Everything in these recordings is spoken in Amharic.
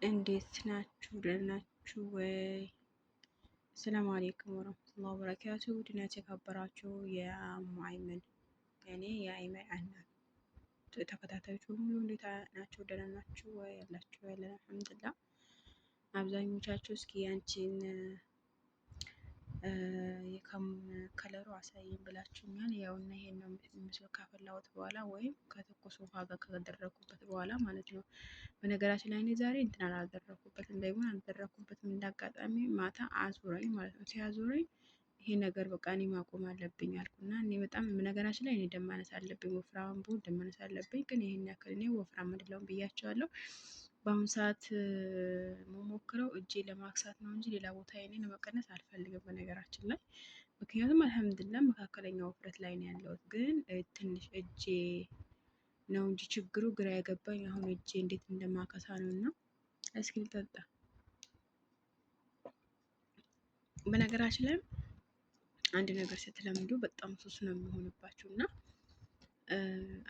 እንዴት ናችሁ? ደህና ናችሁ ወይ? ሰላም አለይኩም ወረህመቱላሂ ወበረካቱ። ውድና የተከበራችሁ የአይመን የአይመን እናት ተከታታዮች በሙሉ እንዴት ናችሁ? ደህና ናችሁ ወይ? ያላችሁ ያለን አልሐምዱሊላህ። አብዛኞቻችሁ እስኪ ያንቺን ከለሩ አሳይኝ ብላችሁኛል። ያው እና ይሄን ነው ምስል ካፈላሁት በኋላ ወይም ከትኩስ ውሃ ጋር ከደረኩበት በኋላ ማለት ነው። በነገራችን ላይ እኔ ዛሬ እንትን አላደረኩበትም፣ እንዳይሆን አልደረኩበትም። እንዳጋጣሚ ማታ አዙረኝ ማለት ነው። ሲያዙረኝ ይሄ ነገር በቃ እኔ ማቆም አለብኝ አልኩና እኔ በጣም ነገራችን ላይ እኔ ደም ማነስ አለብኝ፣ ወፍራም ብሆን ደም ማነስ አለብኝ። ግን ይሄን ያክል እኔ ወፍራም አይደለሁም ብያቸዋለሁ። በአሁኑ ሰዓት መሞክረው እጄ ለማክሳት ነው እንጂ ሌላ ቦታ እኔን መቀነስ አልፈልግም በነገራችን ላይ። ምክንያቱም አልሐምዱሊላህ መካከለኛ ውፍረት ላይ ነው ያለሁት። ግን ትንሽ እጄ ነው እንጂ ችግሩ ግራ የገባኝ አሁን እጄ እንዴት እንደማከሳ ነው። እና እስኪ ልጠጣ። በነገራችን ላይ አንድ ነገር ስትለምዱ በጣም ሱስ ነው የሚሆንባችሁ እና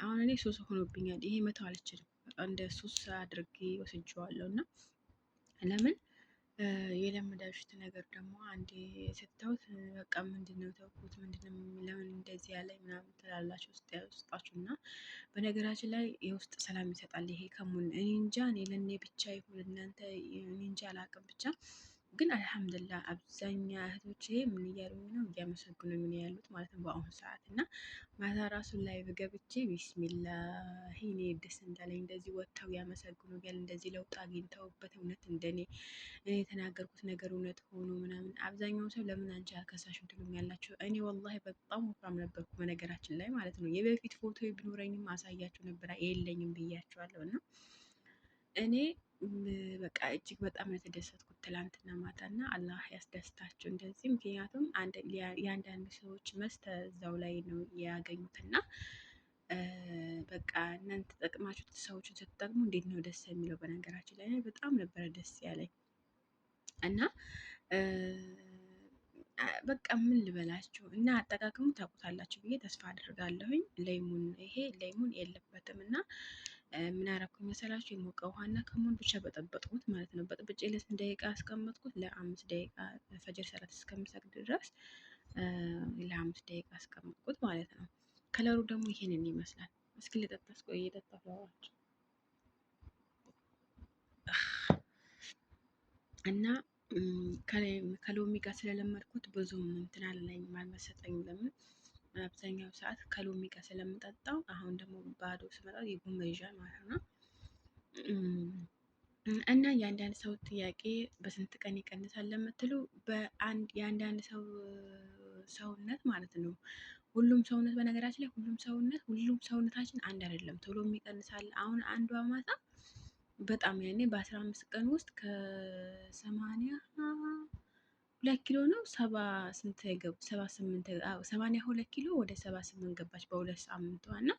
አሁን እኔ ሱስ ሆኖብኛል። ይሄ መተው አልችልም። እንደ ሱስ አድርጌ ወስጄዋለሁ እና ለምን የለመዳችሁት ነገር ደግሞ አንዴ ስታዩት በቃ ምንድነው ተውኩት፣ ምንድነው ለምን እንደዚህ ያለ ምናምን ትላላችሁ ውስጣችሁ። እና በነገራችን ላይ የውስጥ ሰላም ይሰጣል ይሄ ከሙን። እኔ እንጃ እኔ ለእኔ ብቻ ይሁን እናንተ እኔ እንጃ አላውቅም ብቻ ግን አልሐምዱሊላህ አብዛኛ እህቶቼ ምን እያሉኝ ነው? እያመሰግኑኝ ነው ያሉት ማለት ነው በአሁኑ ሰዓት። እና ማታ ራሱን ላይ ገብቼ ቢስሚላህ እኔ ደስ እንዳለኝ እንደዚህ ወጥተው ያመሰግኑኛል፣ እንደዚህ ለውጥ አግኝተውበት እውነት እንደኔ እኔ የተናገርኩት ነገር እውነት ሆኖ ምናምን። አብዛኛው ሰው ለምን አንቺ አልከሳሽም ትሉኛላችሁ። እኔ ወላሂ በጣም ወፍራም ነበርኩ በነገራችን ላይ ማለት ነው። የበፊት ፎቶ ቢኖረኝም አሳያችሁ ነበር፣ የለኝም ብያችኋለሁ። እና እኔ በቃ እጅግ በጣም ነው የተደሰትኩት ትላንትና ማታ። እና አላህ ያስደስታችሁ እንደዚህ። ምክንያቱም የአንዳንድ ሰዎች መስተ እዛው ላይ ነው ያገኙትና በቃ እናንተ ተጠቅማችሁ ሰዎችን ስትጠቅሙ እንዴት ነው ደስ የሚለው። በነገራችን ላይ በጣም ነበረ ደስ ያለኝ እና በቃ ምን ልበላችሁ እና አጠቃቀሙ ታውቁታላችሁ ብዬ ተስፋ አድርጋለሁኝ። ይሄ ሌሙን የለበትም እና ምን አደረኩኝ መሰላችሁ? የሞቀ ውሃና ከሙን ብቻ በጠበጥኩት ማለት ነው። በጥብጬ ለስንት ደቂቃ አስቀመጥኩት? ለ5 ደቂቃ ፈጅር ሰላት እስከምሰግድ ድረስ ለ5 ደቂቃ አስቀመጥኩት ማለት ነው። ከለሩ ደግሞ ይሄንን ይመስላል። እስኪ ልጠጣ፣ እስቆይ እየጠጣ ፍላዋቸው እና ከሎሚ ጋር ስለለመድኩት ብዙም እንትን አለኝ አልመሰጠኝም። ለምን አብዛኛው ሰዓት ከሎሚ ጋር ስለምጠጣው፣ አሁን ደግሞ ባዶ ስመጣው ይጎመዣል ማለት ነው። እና የአንዳንድ ሰው ጥያቄ በስንት ቀን ይቀንሳል ለምትሉ የአንዳንድ ሰው ሰውነት ማለት ነው። ሁሉም ሰውነት በነገራችን ላይ ሁሉም ሰውነታችን አንድ አይደለም። ቶሎ የሚቀንሳል። አሁን አንዷ ማታ በጣም ያኔ በ15 ቀን ውስጥ ከ82 ኪሎ ነው 82 ኪሎ ወደ 78 ገባች በሁለት ሳምንቷ። እና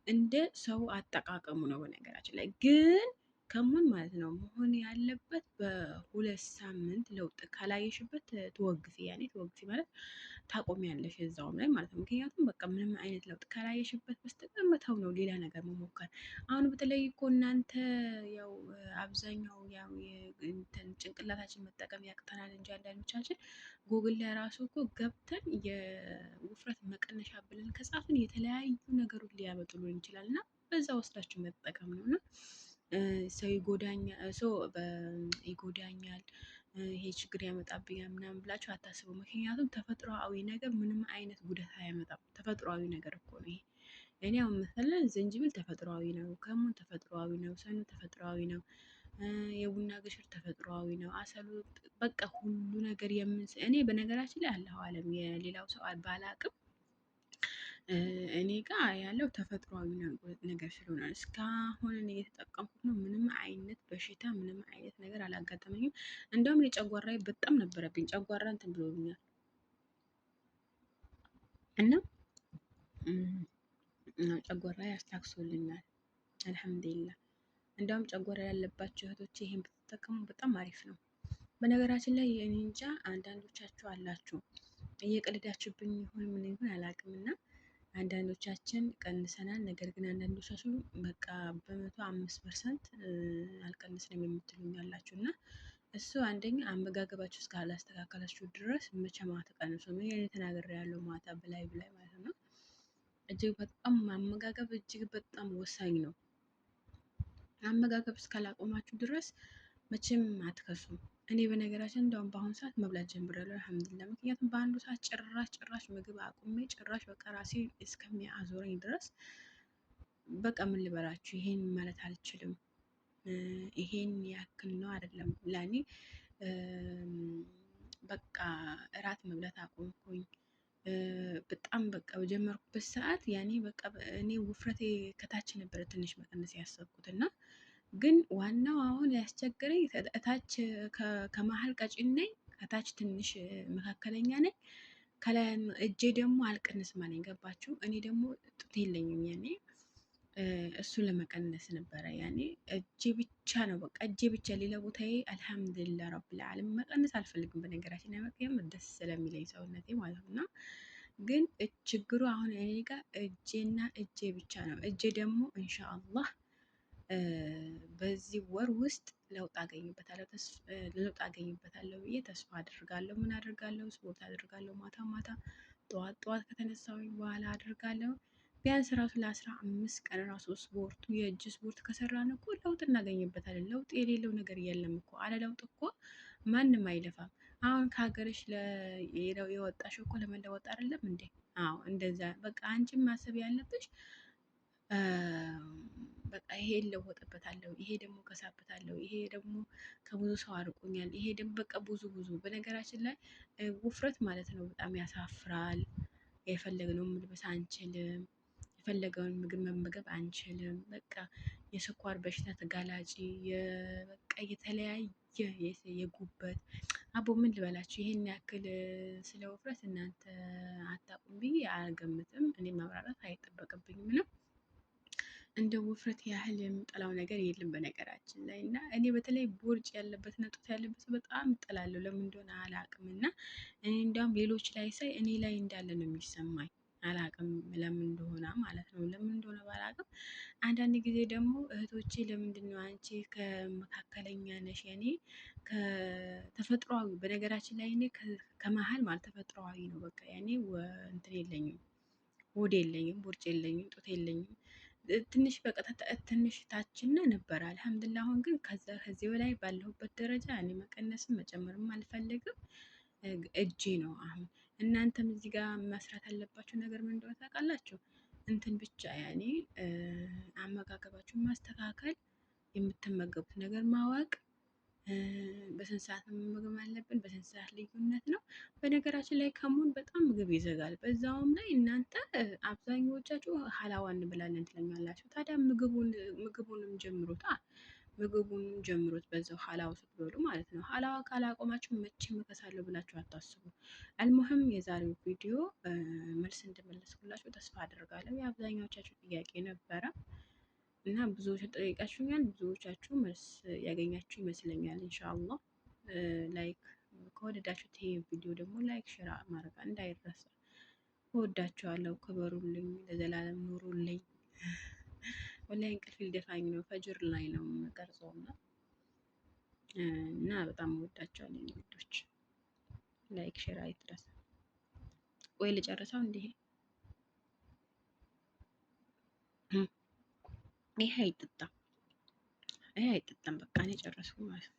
እንደ ሰው አጠቃቀሙ ነው በነገራችን ላይ ግን ከሙን ማለት ነው መሆን ያለበት በ2 ሳምንት ለውጥ ካላየሽበት ትወግፊ ማለት ታቆሚያለሽ እዛውም ላይ ማለት ነው። ምክንያቱም በቃ ምንም አይነት ለውጥ ካላየሽበት በስተቀር መተው ነው፣ ሌላ ነገር መሞከር። አሁን በተለይ እኮ እናንተ ያው አብዛኛው ያው ጭንቅላታችን መጠቀም ያቅተናል እንጂ አንዳንዶቻችን ጉግል ላይ ራሱ እኮ ገብተን የውፍረት መቀነሻ ብለን ከጻፍን የተለያዩ ነገሮች ሊያመጡልን ይችላል እና በዛ ወስዳችሁ መጠቀም ነው። እና ሰው ይጎዳኛል፣ ይሄ ችግር ያመጣብኛል ምናምን ብላችሁ አታስቡ። ምክንያቱም ተፈጥሯዊ ነገር ምንም አይነት ጉዳት አያመጣም። ተፈጥሯዊ ነገር እኮ ነው ይሄ። እኔ አሁን መሰለን ዝንጅብል ተፈጥሯዊ ነው፣ ከሙን ተፈጥሯዊ ነው፣ ሰኑ ተፈጥሯዊ ነው፣ የቡና ግሽር ተፈጥሯዊ ነው፣ አሰሉ በቃ ሁሉ ነገር እኔ በነገራችን ላይ አለሁ አለም የሌላው ሰው ባላቅም እኔ ጋር ያለው ተፈጥሯዊ ነገር ስለሆነ እስካሁን እኔ እየተጠቀምኩት ነው። ምንም አይነት በሽታ ምንም አይነት ነገር አላጋጠመኝም። እንደውም እኔ ጨጓራዬ በጣም ነበረብኝ። ጨጓራ እንትን ብሎኛል እና ጨጓራዬ አስታክሶልኛል አልሐምዱሊላህ። እንደውም ጨጓራ ያለባቸው እህቶች ይሄን ብትጠቀሙ በጣም አሪፍ ነው። በነገራችን ላይ እኔ እንጃ አንዳንዶቻችሁ አላችሁ እየቀለዳችሁብኝ ይሁን ምን ይሁን አላውቅም እና አንዳንዶቻችን ቀንሰናል። ነገር ግን አንዳንዶቻችሁ በቃ በ105% አልቀንስንም የምትሉኝ ያላችሁ እና እሱ አንደኛ አመጋገባችሁ እስካላስተካከላችሁ ድረስ መቼም አትቀንሱም። ይሄን ተናግሬ ያለው ማታ በላይ ማለት ነው። እጅግ በጣም አመጋገብ እጅግ በጣም ወሳኝ ነው። አመጋገብ እስካላቆማችሁ ድረስ መቼም አትከሱም። እኔ በነገራችን እንደውም በአሁኑ ሰዓት መብላት ጀምሬያለሁ አልሐምዱሊላህ። ምክንያቱም በአንዱ ሰዓት ጭራሽ ምግብ አቁሜ ጭራሽ በቃ ራሴ እስከሚያዞረኝ ድረስ በቃ ምን ልበላችሁ፣ ይሄን ማለት አልችልም። ይሄን ያክል ነው አይደለም ለእኔ በቃ እራት መብላት አቆምኩኝ። በጣም በቃ በጀመርኩበት ሰዓት ያኔ በቃ እኔ ውፍረቴ ከታች ነበረ ትንሽ መቀነስ ያሰብኩት እና ግን ዋናው አሁን ያስቸገረኝ እታች ከመሀል ቀጭን ነኝ፣ ከታች ትንሽ መካከለኛ ነኝ፣ ከላይ እጄ ደግሞ አልቀንስም አለኝ። ገባችሁ? እኔ ደግሞ ጡት የለኝም ያኔ እሱን ለመቀነስ ነበረ ያኔ እጄ ብቻ ነው በቃ እጄ ብቻ፣ ሌላ ቦታዬ አልሐምዱሊላህ ረብል ዓለሚን መቀነስ አልፈልግም። በነገራችን ላይ ደስ ስለሚለኝ ሰውነቴ ማለት ነው። ግን ችግሩ አሁን እኔ ጋር እጄና እጄ ብቻ ነው። እጄ ደግሞ ኢንሻአላህ በዚህ ወር ውስጥ ለውጥ አገኝበታለሁ ብዬ ተስፋ አድርጋለሁ። ምን አድርጋለሁ? ስፖርት አድርጋለሁ። ማታ ማታ ጠዋት ከተነሳሁኝ በኋላ አድርጋለሁ። ቢያንስ ራሱ ለ15 ቀን ራሱ ስፖርቱ የእጅ ስፖርት ከሰራን እኮ ለውጥ እናገኝበታለን። ለውጥ የሌለው ነገር የለም እኮ። አለ ለውጥ እኮ ማንም አይለፋም። አሁን ከሀገርሽ የወጣሽ እኮ ለመለወጥ አይደለም እንዴ? አዎ እንደዛ በቃ አንቺም ማሰብ ያለብሽ በቃ ይሄ እለወጥበታለሁ፣ ይሄ ደግሞ ከሳበታለሁ፣ ይሄ ደግሞ ከብዙ ሰው አርቆኛል፣ ይሄ ደግሞ በቃ ብዙ። በነገራችን ላይ ውፍረት ማለት ነው በጣም ያሳፍራል። የፈለግነውን መልበስ አንችልም። የፈለገውን ምግብ መመገብ አንችልም። በቃ የስኳር በሽታ ተጋላጭ፣ በቃ የተለያየ የጉበት አቦ ምን ልበላችሁ። ይሄን ያክል ስለ ውፍረት እናንተ አታውቁም ብዬ አልገምትም። እኔ ማብራራት አይጠበቅብኝም ነው። እንደ ውፍረት ያህል የምጠላው ነገር የለም በነገራችን ላይ እና እኔ በተለይ ቦርጭ ያለበት ጡት ያለበት በጣም እጠላለሁ። ለምን እንደሆነ አላውቅም። እና እኔ እንዲያውም ሌሎች ላይ ሳይ እኔ ላይ እንዳለ ነው የሚሰማኝ። አላውቅም ለምን እንደሆነ ማለት ነው። ለምን እንደሆነ ባላውቅም አንዳንድ ጊዜ ደግሞ እህቶቼ ለምንድን ነው አንቺ ከመካከለኛ ነሽ? እኔ ከተፈጥሯዊ በነገራችን ላይ እኔ ከመሀል ማለት ተፈጥሯዊ ነው። በቃ ያኔ እንትን የለኝም፣ ሆድ የለኝም፣ ቦርጭ የለኝም፣ ጡት የለኝም። ትንሽ በቃ ትንሽ ታችና ነበር አልሐምዱሊላህ። አሁን ግን ከዚህ በላይ ባለሁበት ደረጃ እኔ መቀነስም መጨመርም አልፈልግም። እጄ ነው አሁን። እናንተም እዚህ ጋር መስራት ያለባችሁ ነገር ምን እንደሆነ ታውቃላችሁ? እንትን ብቻ ያኔ አመጋገባችሁን ማስተካከል፣ የምትመገቡት ነገር ማወቅ፣ በስንት ሰዓት መመገብ አለብን፣ በስንት ሰዓት ልዩነት ነው። በነገራችን ላይ ከሙን በጣም ምግብ ይዘጋል። በዛውም ላይ እናንተ አብዛኞቻችሁ ሀላዋ እንብላለን ትለኛላችሁ። ታዲያ ምግቡንም ጀምሩት፣ ምግቡን ጀምሩት በዛው ሀላዋ ስትበሉ ማለት ነው። ሀላዋ ካላቆማችሁ መቼም እከሳለሁ ብላችሁ አታስቡ። አልሙህም የዛሬው ቪዲዮ መልስ እንደመለስኩላችሁ ተስፋ አድርጋለሁ። የአብዛኛዎቻችሁ ጥያቄ ነበረ እና ብዙዎች ጠይቃችሁኛል። ብዙዎቻችሁ መልስ ያገኛችሁ ይመስለኛል። ኢንሻአላህ ላይክ ከወደዳችሁት ይሄ ቪዲዮ ደግሞ ላይክ ሼር ማድረግ እንዳይረሳ። እወዳችኋለሁ። ክበሩልኝ፣ ለዘላለም ኑሩልኝ። ወላሂ እንቅልፍ ሊደፋኝ ነው። ፈጅር ላይ ነው የምቀርጸው እና በጣም እወዳችኋለሁ ውዶች። ላይክ ሼር አይትረሳ። ወይ ልጨርሰው እንዲህ ይሄ አይጠጣም፣ በቃ እኔ ጨረስኩ ማለት ነው።